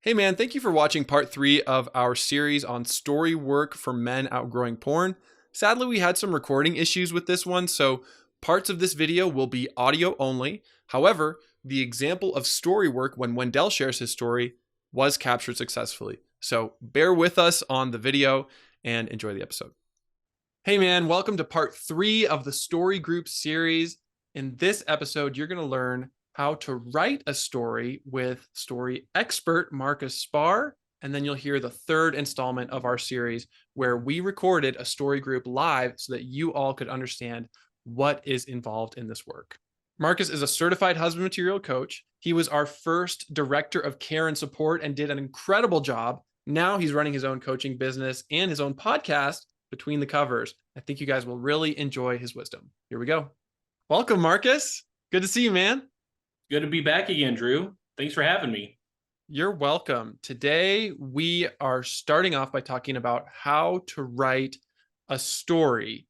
Hey man, thank you for watching part 3 of our series on story work for men outgrowing porn. Sadly, we had some recording issues with this one, so parts of this video will be audio only. However, the example of story work when Wendell shares his story was captured successfully. So bear with us on the video and enjoy the episode. Hey man, welcome to part 3 of the story group series. In this episode, you're going to learn how to write a story with story expert Marcus Spar, and then you'll hear the third installment of our series where we recorded a story group live so that you all could understand what is involved in this work. Marcus is a certified husband material coach. He was our first director of care and support and did an incredible job. Now he's running his own coaching business and his own podcast, Between the Covers. I think you guys will really enjoy his wisdom. Here we go. Welcome, Marcus. Good to see you, man. Good to be back again, Drew. Thanks for having me. You're welcome. Today, we are starting off by talking about how to write a story.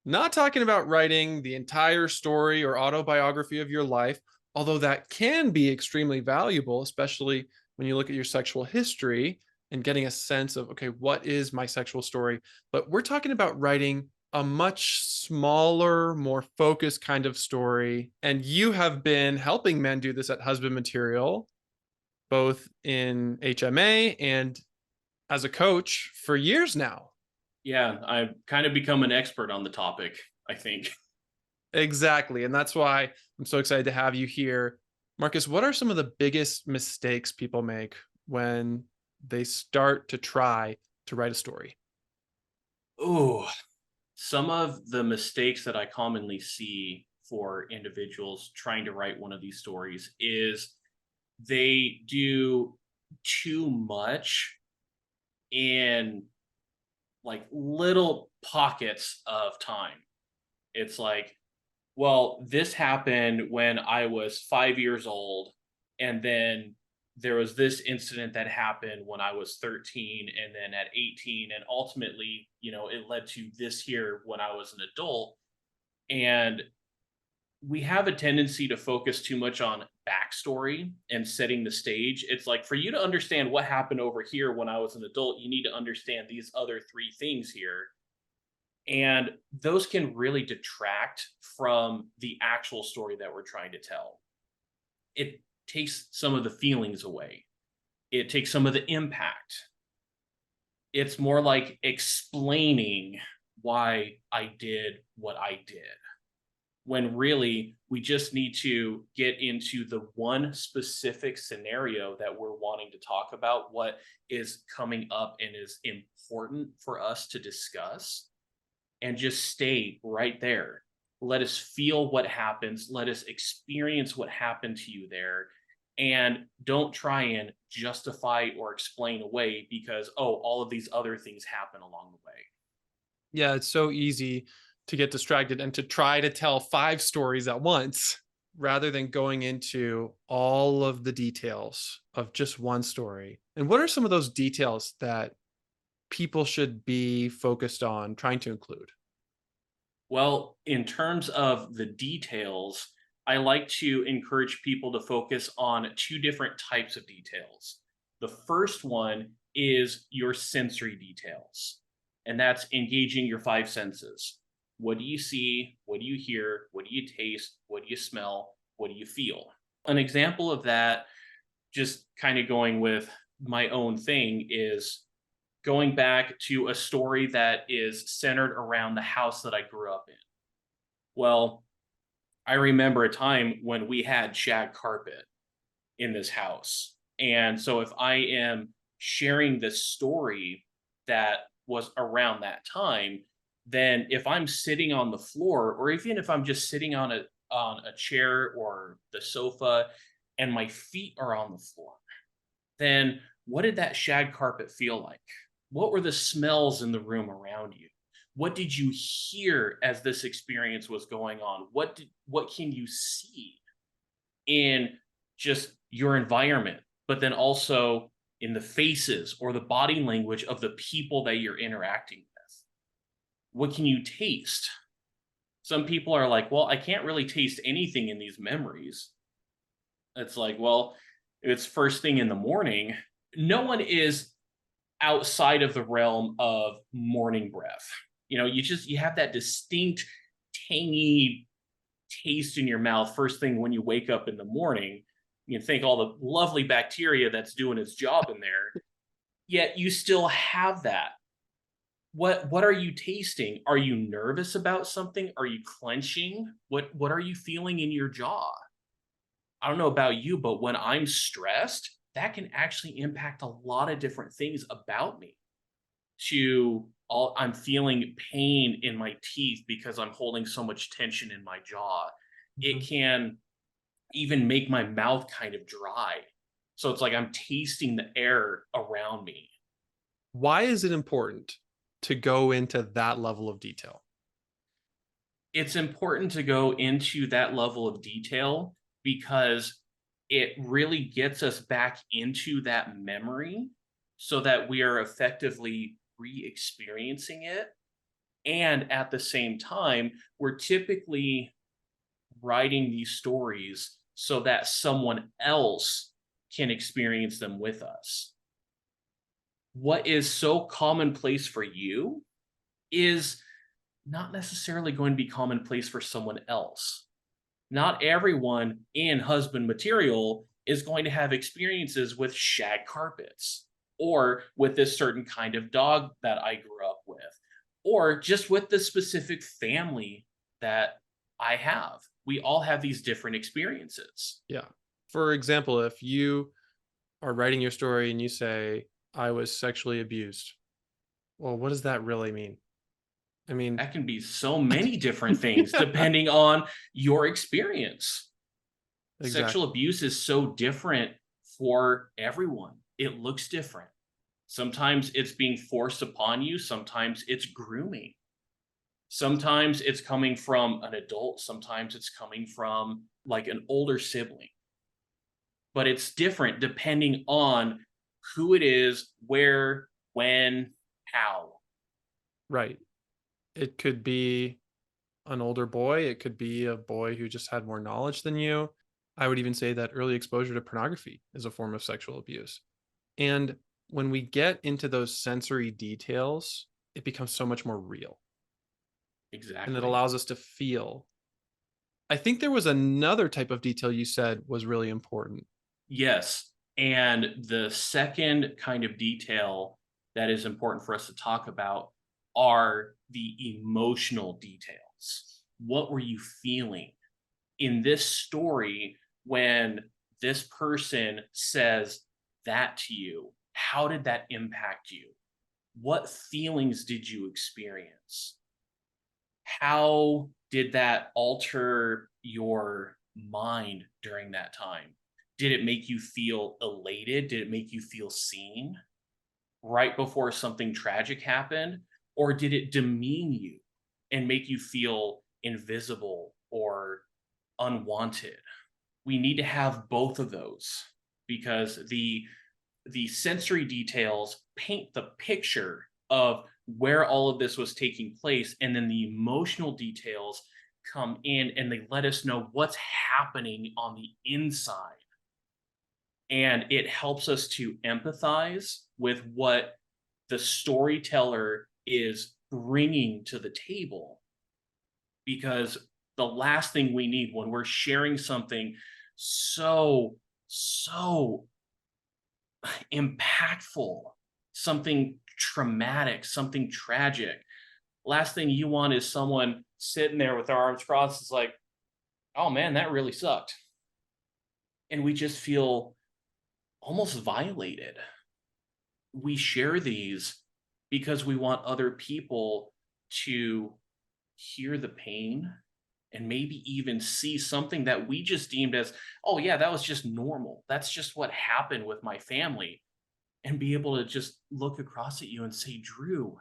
Not talking about writing the entire story or autobiography of your life, although that can be extremely valuable, especially when you look at your sexual history and getting a sense of, okay, what is my sexual story? But we're talking about writing a much smaller, more focused kind of story. And you have been helping men do this at Husband Material, both in HMA and as a coach for years now. Yeah, I've kind of become an expert on the topic, I think. Exactly. And that's why I'm so excited to have you here. Marcus, what are some of the biggest mistakes people make when they start to try to write a story? Oh, some of the mistakes that I commonly see for individuals trying to write one of these stories is they do too much in like little pockets of time. It's like, well, this happened when I was 5 years old, and then there was this incident that happened when I was 13, and then at 18, and ultimately, it led to this here when I was an adult. And we have a tendency to focus too much on backstory and setting the stage. It's like, for you to understand what happened over here when I was an adult, you need to understand these other three things here, and those can really detract from the actual story that we're trying to tell. It takes some of the feelings away, it takes some of the impact. It's more like explaining why I did what I did, when really we just need to get into the one specific scenario that we're wanting to talk about, what is coming up and is important for us to discuss, and just stay right there. Let us feel what happens. Let us experience what happened to you there. And don't try and justify or explain away because, oh, all of these other things happen along the way. Yeah, it's so easy to get distracted and to try to tell 5 stories at once rather than going into all of the details of just one story. And what are some of those details that people should be focused on trying to include? Well, in terms of the details, I like to encourage people to focus on two different types of details. The first one is your sensory details, and that's engaging your five senses. What do you see? What do you hear? What do you taste? What do you smell? What do you feel? An example of that, just kind of going with my own thing, is going back to a story that is centered around the house that I grew up in. Well, I remember a time when we had shag carpet in this house. And so if I am sharing this story that was around that time, then if I'm sitting on the floor, or even if I'm just sitting on a chair or the sofa and my feet are on the floor, then what did that shag carpet feel like? What were the smells in the room around you? What did you hear as this experience was going on? What can you see in just your environment, but then also in the faces or the body language of the people that you're interacting with? What can you taste? Some people are like, well, I can't really taste anything in these memories. It's like, well, if it's first thing in the morning, no one is outside of the realm of morning breath. You have that distinct tangy taste in your mouth first thing when you wake up in the morning. You think all the lovely bacteria that's doing its job in there, yet you still have that. What are you tasting? Are you nervous about something? Are you clenching? What are you feeling in your jaw? I don't know about you, but when I'm stressed, that can actually impact a lot of different things about me. I'm feeling pain in my teeth because I'm holding so much tension in my jaw. It Mhm. can even make my mouth kind of dry. So it's like I'm tasting the air around me. Why is it important to go into that level of detail? It's important to go into that level of detail because it really gets us back into that memory so that we are effectively re-experiencing it. And at the same time, we're typically writing these stories so that someone else can experience them with us. What is so commonplace for you is not necessarily going to be commonplace for someone else. Not everyone in husband material is going to have experiences with shag carpets or with this certain kind of dog that I grew up with or just with the specific family that I have. We all have these different experiences. Yeah. For example, if you are writing your story and you say, I was sexually abused, well, what does that really mean? I mean, That can be so many different things depending on your experience. Sexual exactly. abuse is so different for everyone. It looks different. Sometimes it's being forced upon you, sometimes it's grooming. Sometimes it's coming from an adult, sometimes it's coming from like an older sibling. But it's different depending on who it is, where, when, how. Right. It could be an older boy, it could be a boy who just had more knowledge than you. I would even say that early exposure to pornography is a form of sexual abuse. And when we get into those sensory details, it becomes so much more real and it Exactly. allows us to feel. I think there was another type of detail you said was really important. Yes. And the second kind of detail that is important for us to talk about are the emotional details. What were you feeling in this story when this person says that to you? How did that impact you? What feelings did you experience? How did that alter your mind during that time? Did it make you feel elated? Did it make you feel seen right before something tragic happened? Or did it demean you and make you feel invisible or unwanted? We need to have both of those because the sensory details paint the picture of where all of this was taking place, and then the emotional details come in and they let us know what's happening on the inside, and it helps us to empathize with what the storyteller is bringing to the table, because the last thing we need when we're sharing something so impactful, something traumatic, something tragic. Last thing you want is someone sitting there with their arms crossed. It's like, oh man, that really sucked. And we just feel almost violated. We share these because we want other people to hear the pain and maybe even see something that we just deemed as, oh, yeah, that was just normal. That's just what happened with my family. And be able to just look across at you and say, Drew,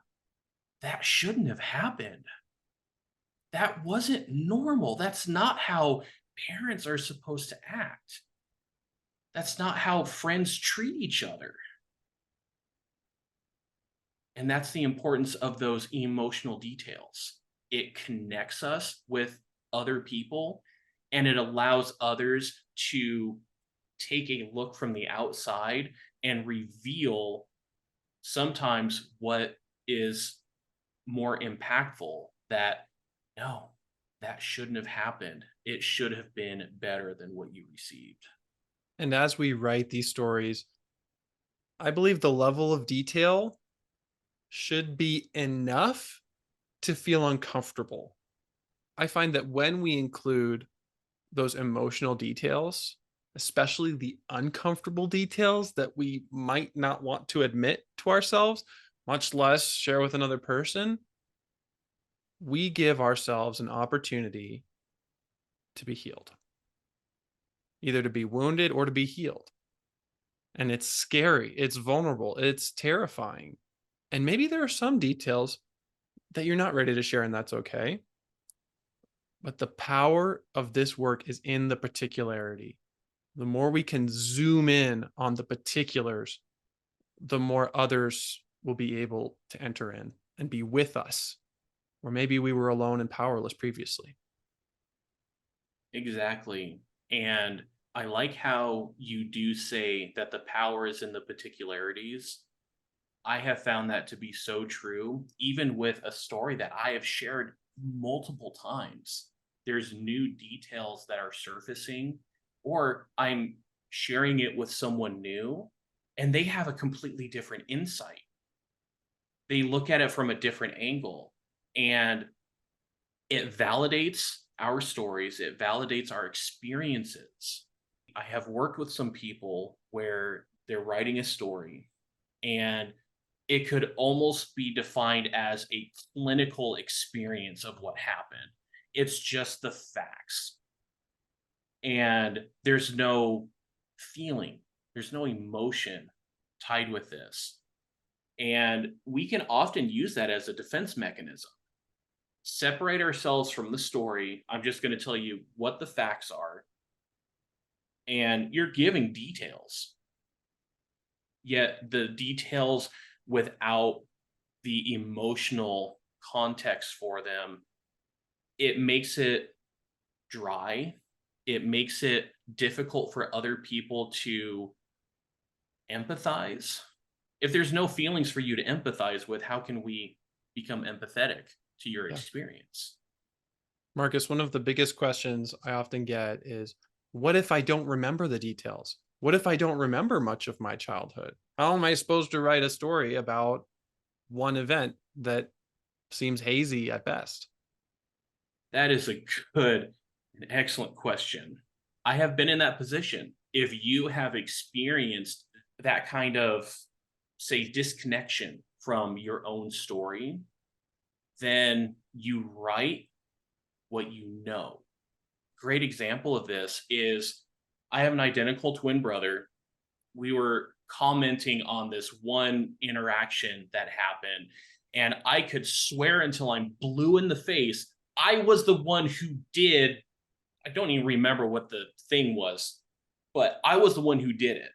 that shouldn't have happened. That wasn't normal. That's not how parents are supposed to act. That's not how friends treat each other. And that's the importance of those emotional details. It connects us with other people and it allows others to take a look from the outside and reveal sometimes what is more impactful, that no, that shouldn't have happened. It should have been better than what you received. And as we write these stories, I believe the level of detail should be enough to feel uncomfortable. I find that when we include those emotional details, especially the uncomfortable details that we might not want to admit to ourselves, much less share with another person, we give ourselves an opportunity to be healed, either to be wounded or to be healed. And it's scary, it's vulnerable, it's terrifying. And maybe there are some details that you're not ready to share, and that's okay. But the power of this work is in the particularity. The more we can zoom in on the particulars, the more others will be able to enter in and be with us, or maybe we were alone and powerless previously. Exactly. And I like how you do say that the power is in the particularities. I have found that to be so true, even with a story that I have shared multiple times. There's new details that are surfacing, or I'm sharing it with someone new, and they have a completely different insight. They look at it from a different angle, and it validates our stories, it validates our experiences. I have worked with some people where they're writing a story, and it could almost be defined as a clinical experience of what happened. It's just the facts. And there's no feeling, there's no emotion tied with this. And we can often use that as a defense mechanism. Separate ourselves from the story. I'm just going to tell you what the facts are. And you're giving details, yet the details without the emotional context for them, it makes it dry. It makes it difficult for other people to empathize. If there's no feelings for you to empathize with, how can we become empathetic to your Yeah. experience? Marcus, one of the biggest questions I often get is, what if I don't remember the details? What if I don't remember much of my childhood? How am I supposed to write a story about one event that seems hazy at best? That is a good and excellent question. I have been in that position. If you have experienced that kind of, say, disconnection from your own story, then you write what you know. Great example of this is I have an identical twin brother. We were commenting on this one interaction that happened, and I could swear until I'm blue in the face I was the one who did. I don't even remember what the thing was, but I was the one who did it.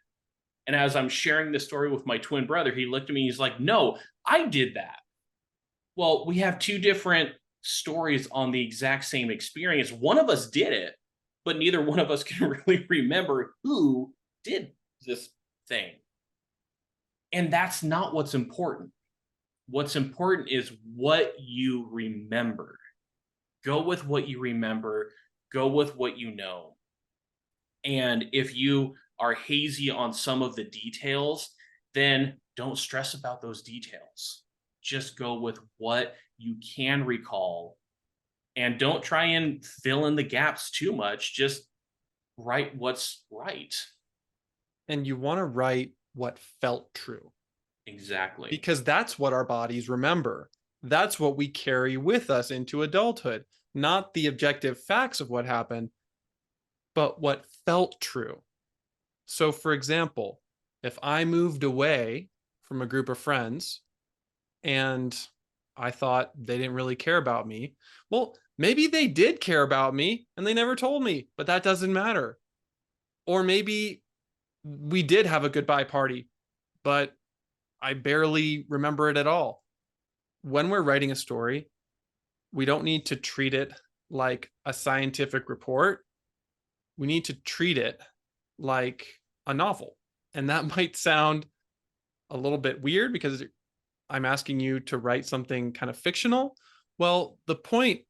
And as I'm sharing this story with my twin brother, he looked at me, he's like, "No, I did that." Well, we have two different stories on the exact same experience. One of us did it, but neither one of us can really remember who did this thing. And that's not what's important. What's important is what you remember. Go with what you remember, go with what you know. And if you are hazy on some of the details, then don't stress about those details. Just go with what you can recall, and don't try and fill in the gaps too much. Just write what's right. And you want to write what felt true, Exactly. because that's what our bodies remember. That's what we carry with us into adulthood, not the objective facts of what happened, but what felt true. So, for example, if I moved away from a group of friends and I thought they didn't really care about me, well, maybe they did care about me and they never told me, but that doesn't matter. Or maybe we did have a goodbye party, but I barely remember it at all. When we're writing a story, we don't need to treat it like a scientific report. We need to treat it like a novel. And that might sound a little bit weird because I'm asking you to write something kind of fictional. Well, the point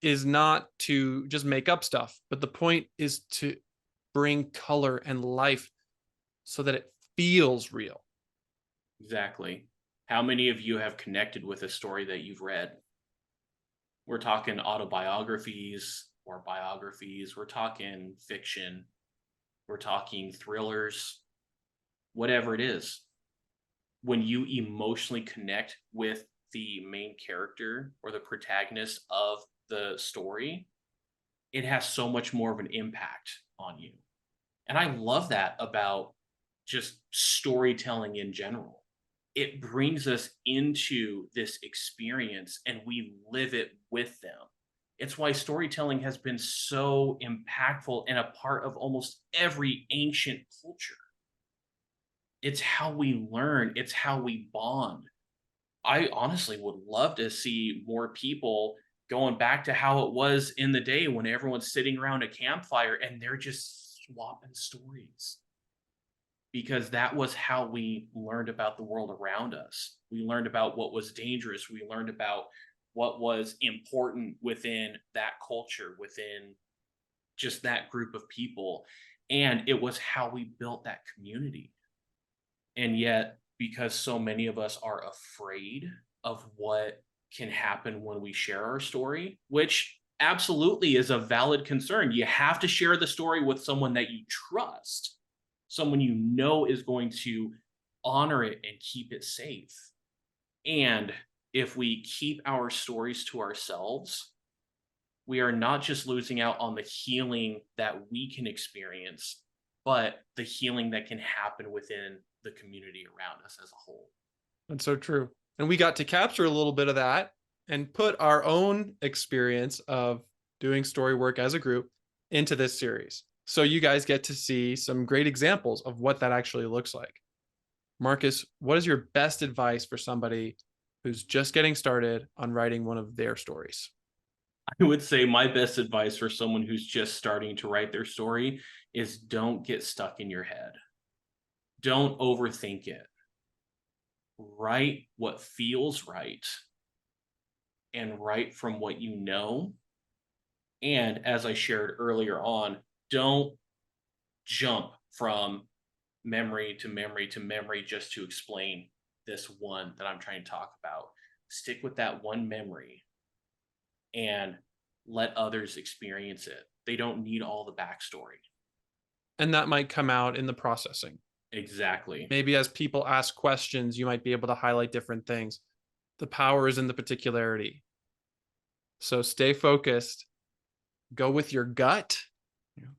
is not to just make up stuff, but the point is to bring color and life so that it feels real. Exactly. How many of you have connected with a story that you've read? We're talking autobiographies or biographies. We're talking fiction. We're talking thrillers, whatever it is. When you emotionally connect with the main character or the protagonist of the story, it has so much more of an impact on you. And I love that about just storytelling in general. It brings us into this experience and we live it with them. It's why storytelling has been so impactful and a part of almost every ancient culture. It's how we learn, it's how we bond. I honestly would love to see more people going back to how it was in the day when everyone's sitting around a campfire and they're just swapping stories, because that was how we learned about the world around us. We learned about what was dangerous. We learned about what was important within that culture, within just that group of people. And it was how we built that community. And yet, because so many of us are afraid of what can happen when we share our story, which absolutely is a valid concern. You have to share the story with someone that you trust, someone you know is going to honor it and keep it safe. And if we keep our stories to ourselves, we are not just losing out on the healing that we can experience, but the healing that can happen within the community around us as a whole. That's so true. And we got to capture a little bit of that and put our own experience of doing story work as a group into this series. So you guys get to see some great examples of what that actually looks like. Marcus, what is your best advice for somebody who's just getting started on writing one of their stories? I would say my best advice for someone who's just starting to write their story is don't get stuck in your head. Don't overthink it. Write what feels right and write from what you know. And as I shared earlier on, don't jump from memory to memory to memory just to explain this one that I'm trying to talk about. Stick with that one memory and let others experience it. They don't need all the backstory. And that might come out in the processing. Exactly. Maybe as people ask questions, you might be able to highlight different things. The power is in the particularity. So stay focused, go with your gut,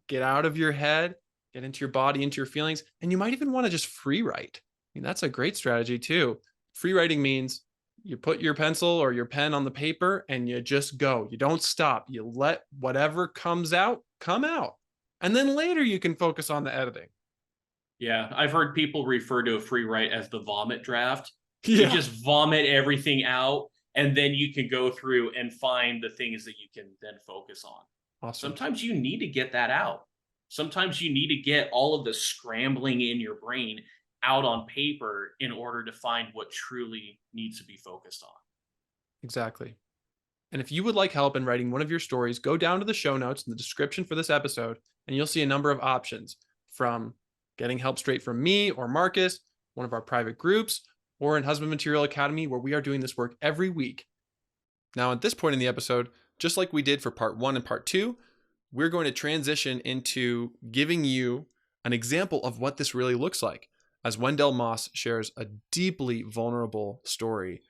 get out of your head, get into your body, into your feelings. And you might even want to just free write. I mean, that's a great strategy too. Free writing means you put your pencil or your pen on the paper and you just go. You don't stop. You let whatever comes out come out. And then later you can focus on the editing. Yeah, I've heard people refer to a free write as the vomit draft. You Yeah. just vomit everything out, and then you can go through and find the things that you can then focus on. Awesome. Sometimes you need to get that out. Sometimes you need to get all of the scrambling in your brain out on paper in order to find what truly needs to be focused on. Exactly. And if you would like help in writing one of your stories, go down to the show notes in the description for this episode, and you'll see a number of options from getting help straight from me or Marcus, one of our private groups, or in Husband Material Academy, where we are doing this work every week. Now, at this point in the episode, just like we did for part 1 and part 2, we're going to transition into giving you an example of what this really looks like, as Wendell Moss shares a deeply vulnerable story,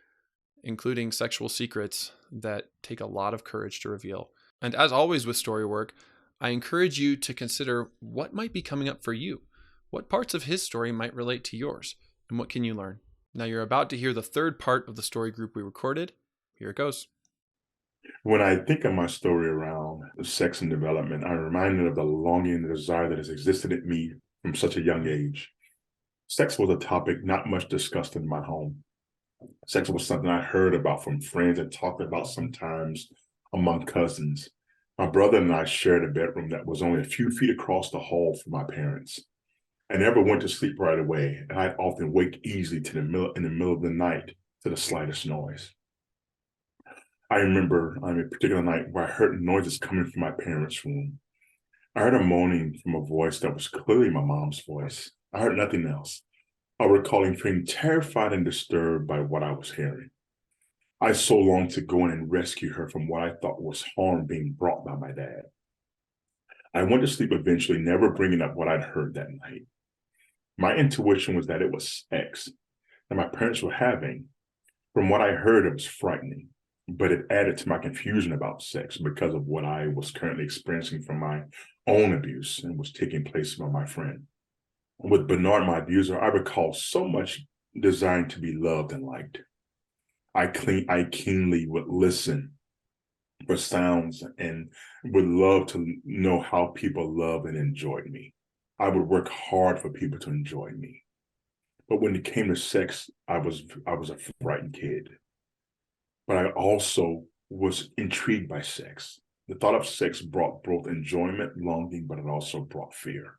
including sexual secrets that take a lot of courage to reveal. And as always with story work, I encourage you to consider what might be coming up for you. What parts of his story might relate to yours, and what can you learn? Now you're about to hear the third part of the story group we recorded. Here it goes. When I think of my story around sex and development, I'm reminded of the longing and the desire that has existed in me from such a young age. Sex was a topic not much discussed in my home. Sex was something I heard about from friends and talked about sometimes among cousins. My brother and I shared a bedroom that was only a few feet across the hall from my parents. I never went to sleep right away, and I'd often wake easily in the middle of the night to the slightest noise. I remember on a particular night where I heard noises coming from my parents' room. I heard a moaning from a voice that was clearly my mom's voice. I heard nothing else. I recalling feeling terrified and disturbed by what I was hearing. I so longed to go in and rescue her from what I thought was harm being brought by my dad. I went to sleep eventually, never bringing up what I'd heard that night. My intuition was that it was sex that my parents were having. From what I heard, it was frightening, but it added to my confusion about sex because of what I was currently experiencing from my own abuse and was taking place by my friend. With Bernard, my abuser, I recall so much desiring to be loved and liked. I keenly would listen for sounds and would love to know how people loved and enjoyed me. I would work hard for people to enjoy me. But when it came to sex, I was a frightened kid. But I also was intrigued by sex. The thought of sex brought both enjoyment, longing, but it also brought fear.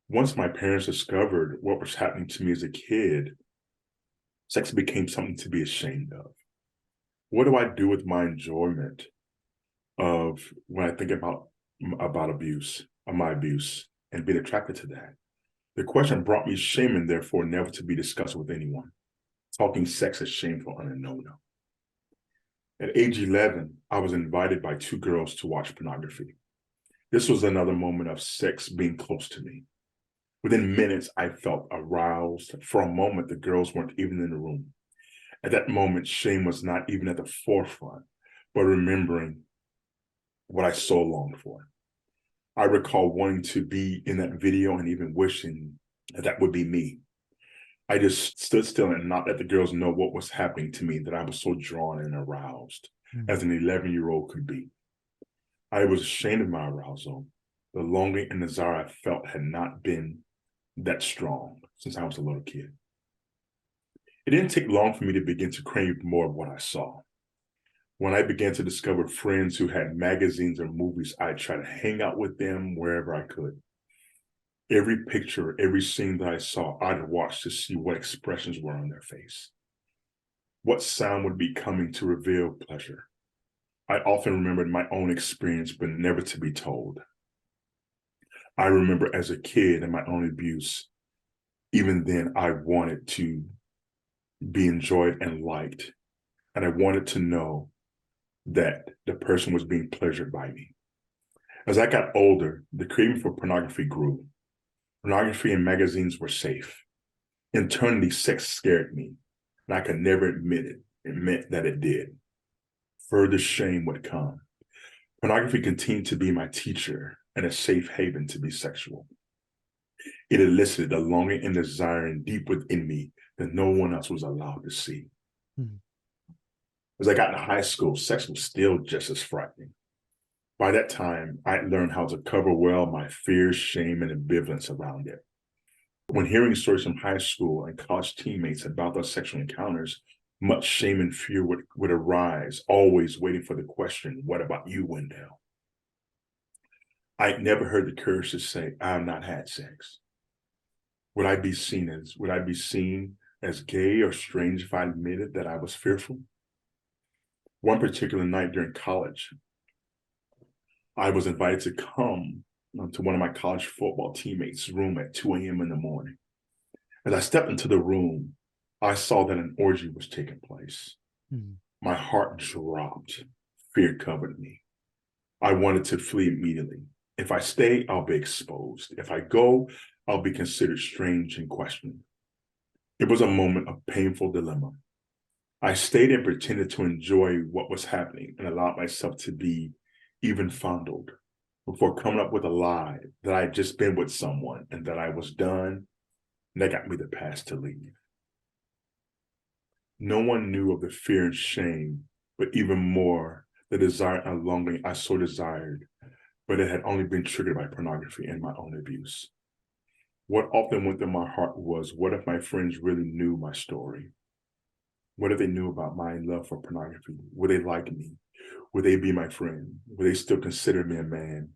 Once my parents discovered what was happening to me as a kid, sex became something to be ashamed of. What do I do with my enjoyment of when I think about abuse, of my abuse, and being attracted to that? The question brought me shame and therefore never to be discussed with anyone. Talking sex is shameful and a no-no. At age 11, I was invited by two girls to watch pornography. This was another moment of sex being close to me. Within minutes, I felt aroused. For a moment, the girls weren't even in the room. At that moment, shame was not even at the forefront, but remembering what I so longed for. I recall wanting to be in that video and even wishing that would be me. I just stood still and not let the girls know what was happening to me, that I was so drawn and aroused as an 11-year-old could be. I was ashamed of my arousal. The longing and desire I felt had not been that strong since I was a little kid. It didn't take long for me to begin to crave more of what I saw. When I began to discover friends who had magazines or movies, I'd try to hang out with them wherever I could. Every picture, every scene that I saw, I'd watch to see what expressions were on their face. What sound would be coming to reveal pleasure? I often remembered my own experience, but never to be told. I remember as a kid and my own abuse, even then I wanted to be enjoyed and liked. And I wanted to know that the person was being pleasured by me. As I got older, the craving for pornography grew. Pornography and magazines were safe. Internally, sex scared me, and I could never admit it. It meant that it did. Further shame would come. Pornography continued to be my teacher and a safe haven to be sexual. It elicited a longing and desiring deep within me that no one else was allowed to see. As I got into high school, sex was still just as frightening. By that time, I had learned how to cover well my fears, shame, and ambivalence around it. When hearing stories from high school and college teammates about their sexual encounters, much shame and fear would arise, always waiting for the question, what about you, Wendell? I'd never heard the courage to say, I have not had sex. Would I be seen as gay or strange if I admitted that I was fearful? One particular night during college, I was invited to come to one of my college football teammates' room at 2 a.m. in the morning. As I stepped into the room, I saw that an orgy was taking place. My heart dropped. Fear covered me. I wanted to flee immediately. If I stay, I'll be exposed. If I go, I'll be considered strange and questioned. It was a moment of painful dilemma. I stayed and pretended to enjoy what was happening and allowed myself to be even fondled before coming up with a lie that I had just been with someone and that I was done, and that got me the pass to leave. No one knew of the fear and shame, but even more, the desire and longing I so desired, but it had only been triggered by pornography and my own abuse. What often went through my heart was, what if my friends really knew my story? What if they knew about my love for pornography? Would they like me? Would they be my friend? Would they still consider me a man?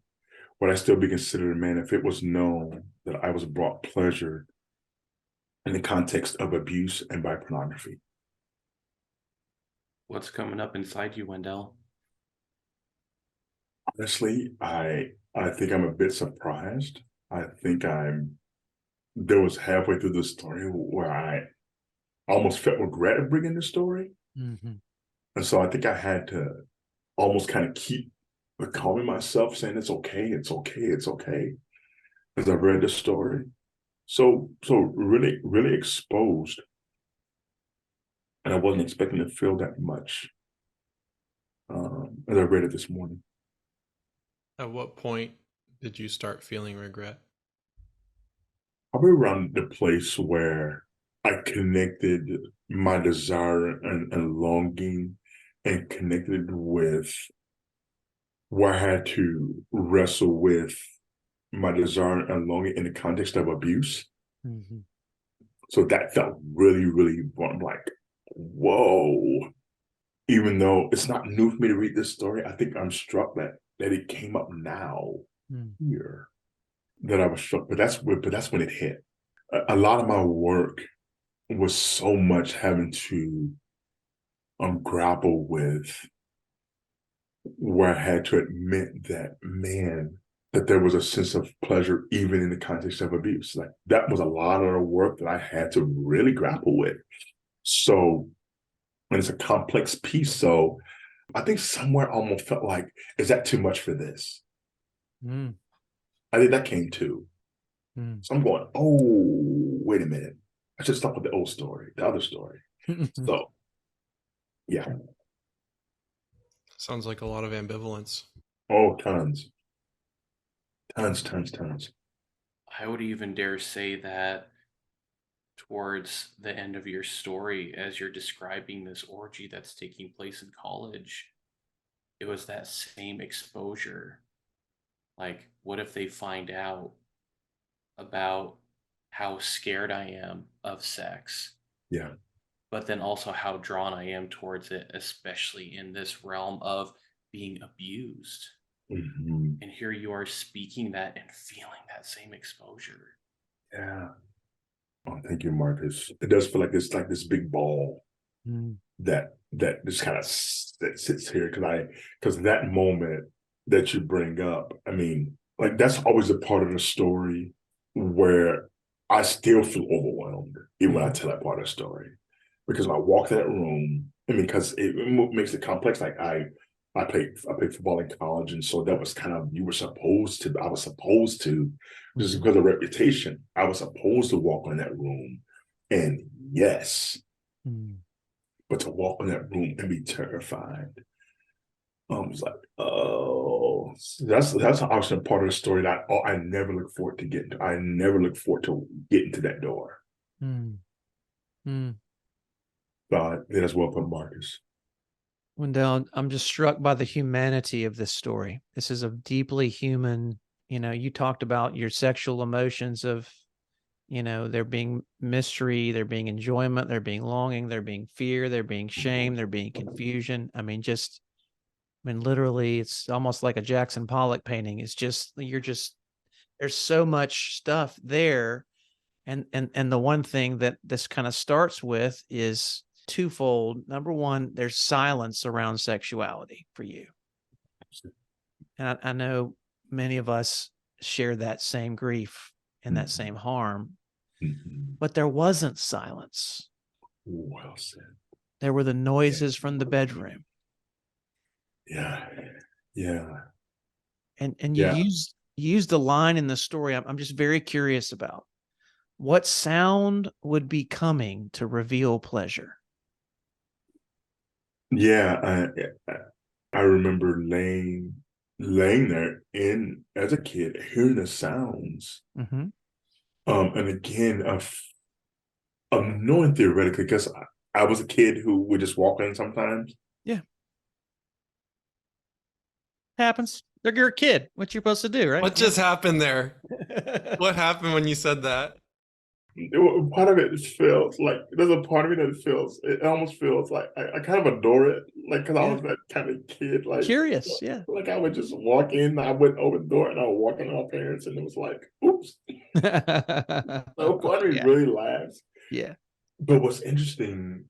Would I still be considered a man if it was known that I was brought pleasure in the context of abuse and by pornography? What's coming up inside you, Wendell? Honestly, I think I'm a bit surprised. I think there was halfway through the story where I almost felt regret of bringing the story. Mhm. And so I think I had to almost kind of keep calming myself, saying it's okay, it's okay, it's okay, as I read the story. So really, really exposed. And I wasn't expecting to feel that much as I read it this morning. At what point did you start feeling regret? Probably around the place where I connected my desire and longing and connected with where I had to wrestle with my desire and longing in the context of abuse. Mhm. So that felt really, really, I'm like, whoa. Even though it's not new for me to read this story, I think I'm struck that it came up now Mm. here that I was struck. But that's when it hit. A lot of my work was so much having to grapple with where I had to admit that, man, that there was a sense of pleasure even in the context of abuse. Like that was a lot of the work that I had to really grapple with. So, and it's a complex piece. So I think somewhere I almost felt like, is that too much for this? Mm. I think that came too. Mm. So I'm going, oh, wait a minute. I should stop with the old story, the other story. So, yeah. Sounds like a lot of ambivalence. Oh, tons. Tons. I would even dare say that towards the end of your story, as you're describing this orgy that's taking place in college, it was that same exposure. Like, what if they find out about how scared I am of sex, Yeah. but then also how drawn I am towards it, especially in this realm of being abused? Mhm. And here you are speaking that and feeling that same exposure. Yeah. Oh, thank you, Marcus. It does feel like it's like this big ball Mm. that just kind of sits here because that moment that you bring up, I mean, like that's always a part of the story where I still feel overwhelmed even when I tell that part of the story because when I walk in that room, I mean, because it makes it complex. Like I played football in college, and so that was kind of I was supposed to just because of reputation, I was supposed to walk in that room, and yes, Mm. but to walk in that room and be terrified. I was like, oh, that's obviously part of the story that I never look forward to getting to. I never look forward to getting to that door. Mm. Mm. But it as well put Marcus. Wendell, I'm just struck by the humanity of this story. This is a deeply human, you talked about your sexual emotions of, there being mystery, there being enjoyment, there being longing, there being fear, there being shame, there being confusion. Literally, it's almost like a Jackson Pollock painting. It's just, there's so much stuff there. And the one thing that this kind of starts with is twofold. Number one, there's silence around sexuality for you. And I know many of us share that same grief and that same harm, Mhm. but there wasn't silence. Well said. There were the noises from the bedroom. Yeah. Yeah. And you Yeah. used the line in the story I'm just very curious about. What sound would be coming to reveal pleasure? Yeah. I remember laying there in as a kid, hearing the sounds. Mhm. And again, of knowing theoretically, because I was a kid who would just walk in sometimes. Yeah. Happens. You're a kid. What you're supposed to do, right? What just happened there? What happened when you said that? Part of it feels like there's a part of me that feels it almost feels like I kind of adore it, like because I Yeah. was that kind of kid, like Curious, yeah. like I would just walk in, I wouldn't open the door, and I would walk in on my parents, and it was like, oops. So part of me Yeah. really laughs. Yeah. But what's interesting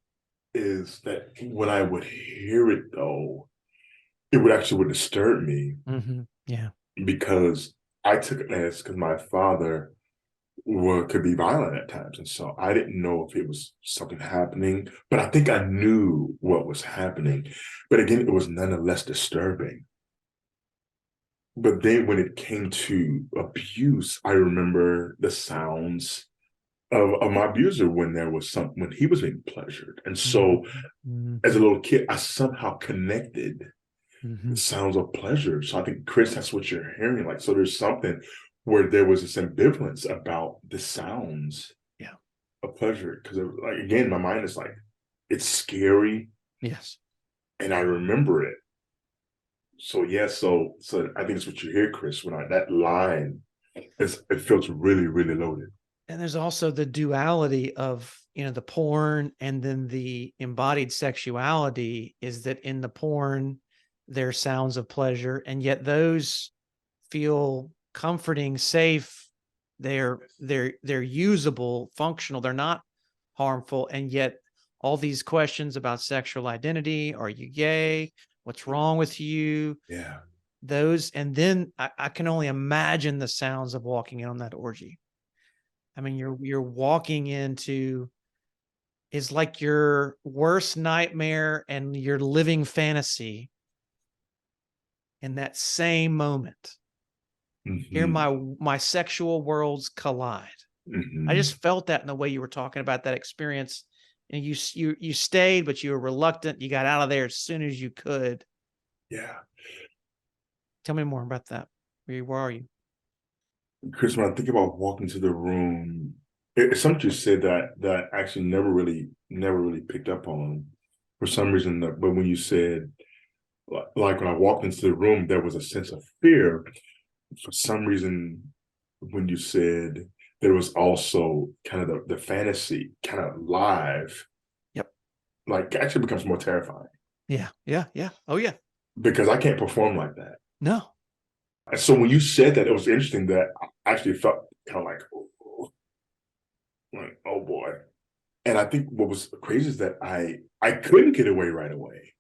is that when I would hear it, though, it would disturb me Yeah. because I took it as because my father could be violent at times, and so I didn't know if it was something happening, but I think I knew what was happening. But again, it was nonetheless disturbing. But then when it came to abuse, I remember the sounds of my abuser when he was being pleasured. And so as a little kid, I somehow connected the sounds of pleasure. So I think, Chris, that's what you're hearing. Like, so there's something where there was this ambivalence about the sounds of pleasure. Because like again, my mind is like, it's scary. Yes. And I remember it. So yeah, so I think it's what you hear, Chris, when that line it feels really, really loaded. And there's also the duality of, the porn and then the embodied sexuality is that in the porn, there's sounds of pleasure, and yet those feel comforting, safe. They're usable, functional. They're not harmful. And yet all these questions about sexual identity, are you gay? What's wrong with you? Yeah. Those, and then I can only imagine the sounds of walking in on that orgy. I mean, you're walking into is like your worst nightmare and your living fantasy in that same moment. Here my sexual worlds collide. I just felt that in the way you were talking about that experience. And you stayed, but you were reluctant. You got out of there as soon as you could. Yeah. Tell me more about that. Where are you? Chris, when I think about walking to the room, it's something you said that actually never really picked up on for some reason. But when you said, like when I walked into the room, there was a sense of fear. For some reason, when you said there was also kind of the fantasy kind of live, like actually becomes more terrifying. Yeah. Oh yeah. Because I can't perform like that. No. And so when you said that, it was interesting that I actually felt kind of like, oh boy. And I think what was crazy is that I couldn't get away right away.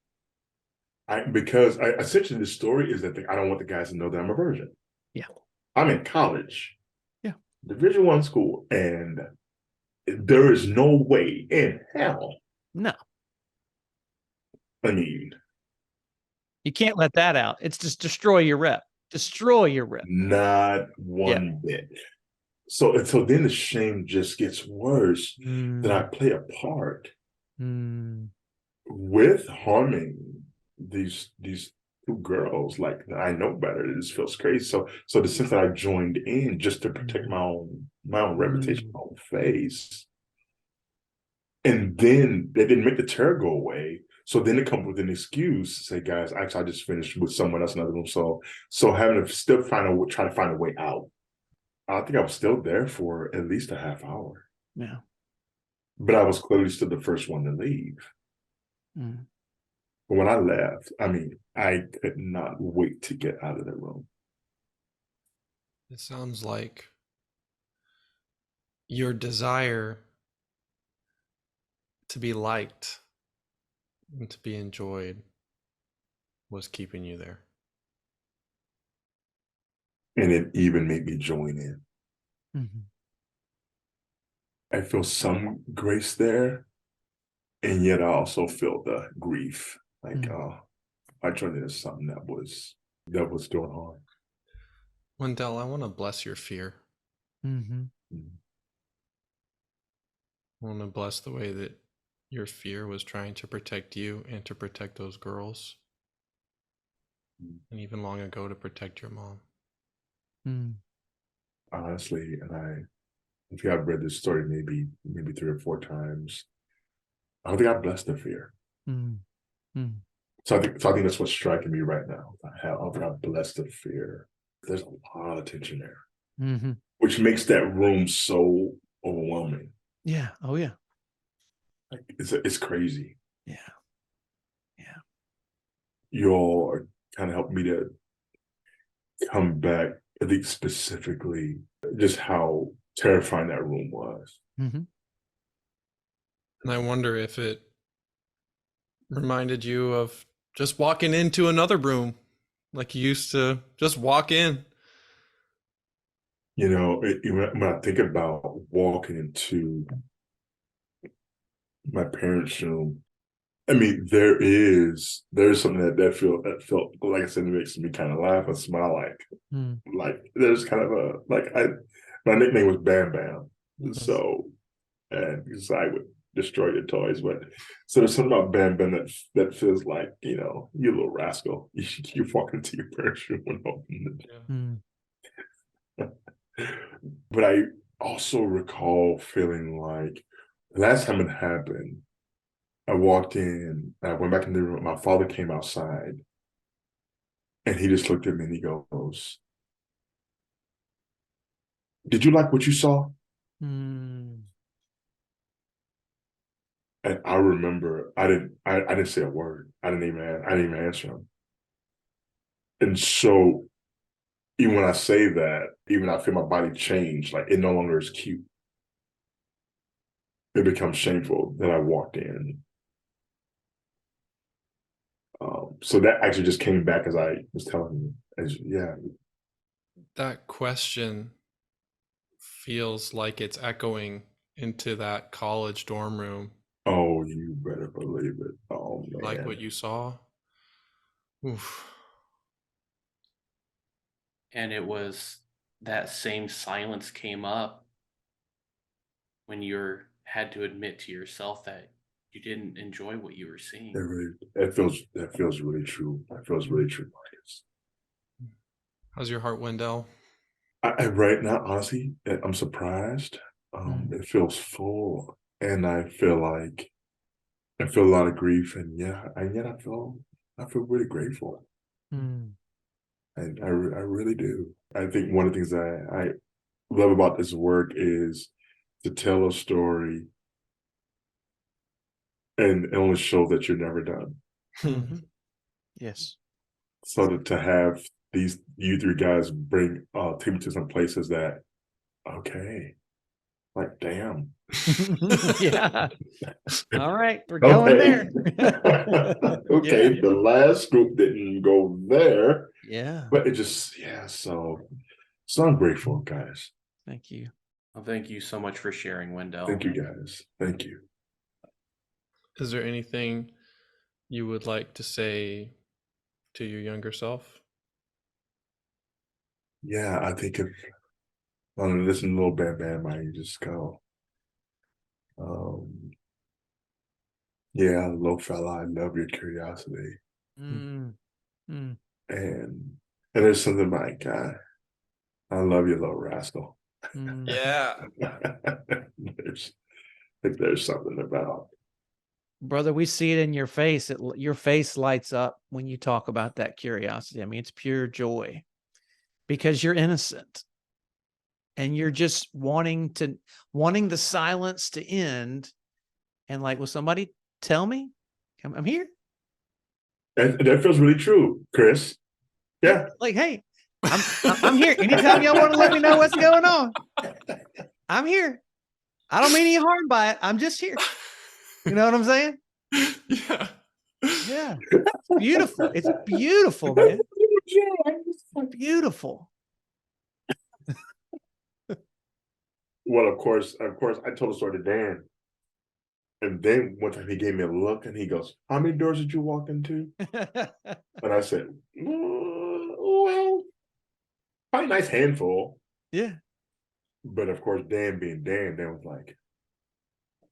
Because essentially the story is that I don't want the guys to know that I'm a virgin. Yeah. I'm in college. Yeah. Division I school. And there is no way in hell. No. I mean, you can't let that out. It's just destroy your rep. Destroy your rep. Not one bit. So then the shame just gets worse that I play a part with harming these two girls. Like I know better. It just feels crazy. So the sense that I joined in just to protect my own reputation, my own face. And then they didn't make the terror go away. So then they come with an excuse to say, guys, actually I just finished with someone else in another room. So having to still try to find a way out. I think I was still there for at least a half hour. Yeah. But I was clearly still the first one to leave. But when I left, I mean, I could not wait to get out of the room. It sounds like your desire to be liked and to be enjoyed was keeping you there. And it even made me join in. I feel some grace there. And yet I also feel the grief. Like, I joined in something that was doing harm. Wendell, I want to bless your fear. I want to bless the way that your fear was trying to protect you and to protect those girls. And even long ago to protect your mom. Honestly, and I think I've read this story maybe 3 or 4 times. I don't think I blessed the fear. So I think that's what's striking me right now. I don't think I blessed the fear. There's a lot of tension there, which makes that room so overwhelming. Yeah. Oh yeah. Like it's crazy. Yeah. Yeah. You all kind of helped me to come back, I think specifically just how terrifying that room was. Mm-hmm. And I wonder if it reminded you of just walking into another room, like you used to just walk in. You know, when I think about walking into my parents' room, I mean, there's something that felt like I said, it makes me kind of laugh and smile. Like there's kind of my nickname was Bam Bam, so and because I would destroy your toys, but so there's something about Bam Bam that feels like, you know, you little rascal, you walk into your parents' room and open it. Mm. But I also recall feeling like the last time it happened, I walked in, I went back in the room, my father came outside and he just looked at me and he goes, "Did you like what you saw?" Mm. And I remember I didn't say a word. I didn't even answer him. And so even when I say that, even I feel my body change, like it no longer is cute. It becomes shameful that I walked in. So that actually just came back as I was telling you. Yeah. That question feels like it's echoing into that college dorm room. Oh, you better believe it. Oh man. Like what you saw. Oof. And it was that same silence came up when you had to admit to yourself that you didn't enjoy what you were seeing. That feels really true. That feels really true, Marcus. How's your heart, Wendell? I right now, honestly, I'm surprised. It feels full, and I feel a lot of grief, and yet I feel really grateful. Mm. I really do. I think one of the things I love about this work is to tell a story and only show that you're never done. Mm-hmm. Yes. So to have you three guys take me to some places that, okay, like damn. Yeah. All right. We're going there. Okay, Yeah. the last group didn't go there, Yeah. but it just so I'm grateful, guys. Thank you. Well, thank you so much for sharing, Wendell. Thank you, guys. Thank you. Is there anything you would like to say to your younger self? Yeah, I think if I want to listen to Little Bam Bam, I just go, yeah, little fella, I love your curiosity. Mm. Mm. And there's something like, I love you, little rascal. Mm. Yeah. there's something about. Brother, we see it in your face. Your face lights up when you talk about that curiosity. I mean, it's pure joy because you're innocent and you're just wanting the silence to end. And like, will somebody tell me? I'm here. And that feels really true, Chris. Yeah. Like, hey, I'm here. Anytime y'all want to let me know what's going on, I'm here. I don't mean any harm by it. I'm just here. You know what I'm saying? Yeah. Yeah. It's beautiful. It's beautiful, man. Beautiful. Well, of course, I told a story to Dan. And then one time he gave me a look and he goes, "How many doors did you walk into?" And I said, well, probably a nice handful. Yeah. But of course, Dan being Dan was like,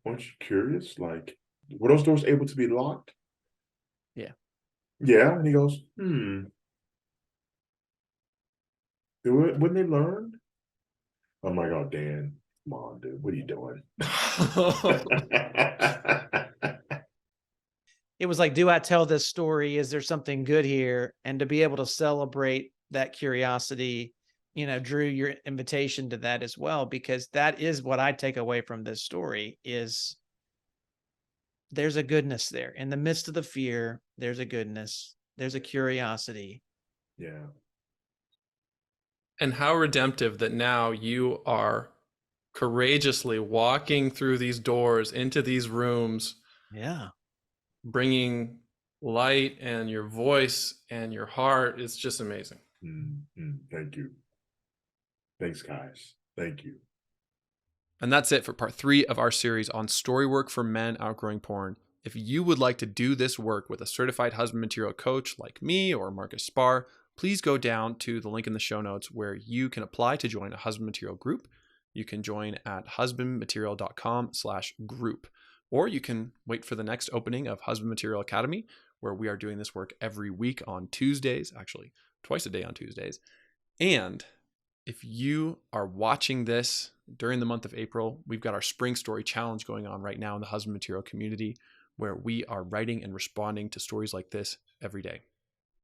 "Weren't you curious? Like, were those doors able to be locked?" Yeah. Yeah. And he goes, wouldn't they learn? I'm like, "Oh, Dan, come on, dude, what are you doing?" It was like, do I tell this story? Is there something good here? And to be able to celebrate that curiosity Drew, your invitation to that as well, because that is what I take away from this story is there's a goodness there. In the midst of the fear, there's a goodness. There's a curiosity. Yeah. And how redemptive that now you are courageously walking through these doors into these rooms, Yeah. bringing light and your voice and your heart. It's just amazing. Thank you. Thanks, guys. Thank you. And that's it for part 3 of our series on story work for men outgrowing porn. If you would like to do this work with a certified husband material coach like me or Marcus Spar, please go down to the link in the show notes where you can apply to join a husband material group. You can join at husbandmaterial.com/group, or you can wait for the next opening of Husband Material Academy, where we are doing this work every week on Tuesdays, actually twice a day on Tuesdays. And if you are watching this during the month of April, we've got our Spring Story Challenge going on right now in the Husband Material community, where we are writing and responding to stories like this every day.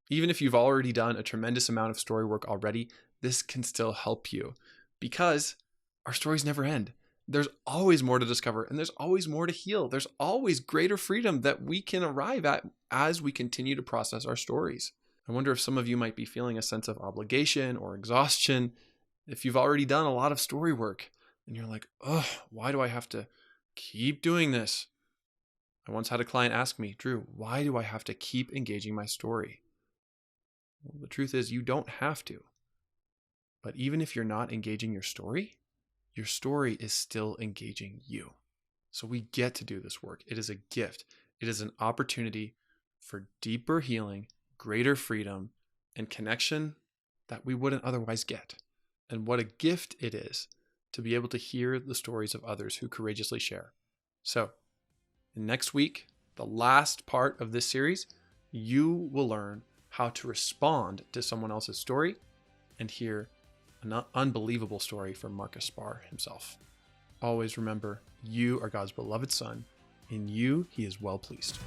Even if you've already done a tremendous amount of story work already, this can still help you because our stories never end. There's always more to discover and there's always more to heal. There's always greater freedom that we can arrive at as we continue to process our stories. I wonder if some of you might be feeling a sense of obligation or exhaustion if you've already done a lot of story work and you're like, oh, why do I have to keep doing this? I once had a client ask me, Drew, why do I have to keep engaging my story? Well, the truth is you don't have to. But even if you're not engaging your story is still engaging you. So we get to do this work. It is a gift. It is an opportunity for deeper healing, greater freedom, and connection that we wouldn't otherwise get. And what a gift it is to be able to hear the stories of others who courageously share. So, next week, the last part of this series, you will learn how to respond to someone else's story and hear an unbelievable story from Marcus Spar himself. Always remember, you are God's beloved son. In you, he is well pleased.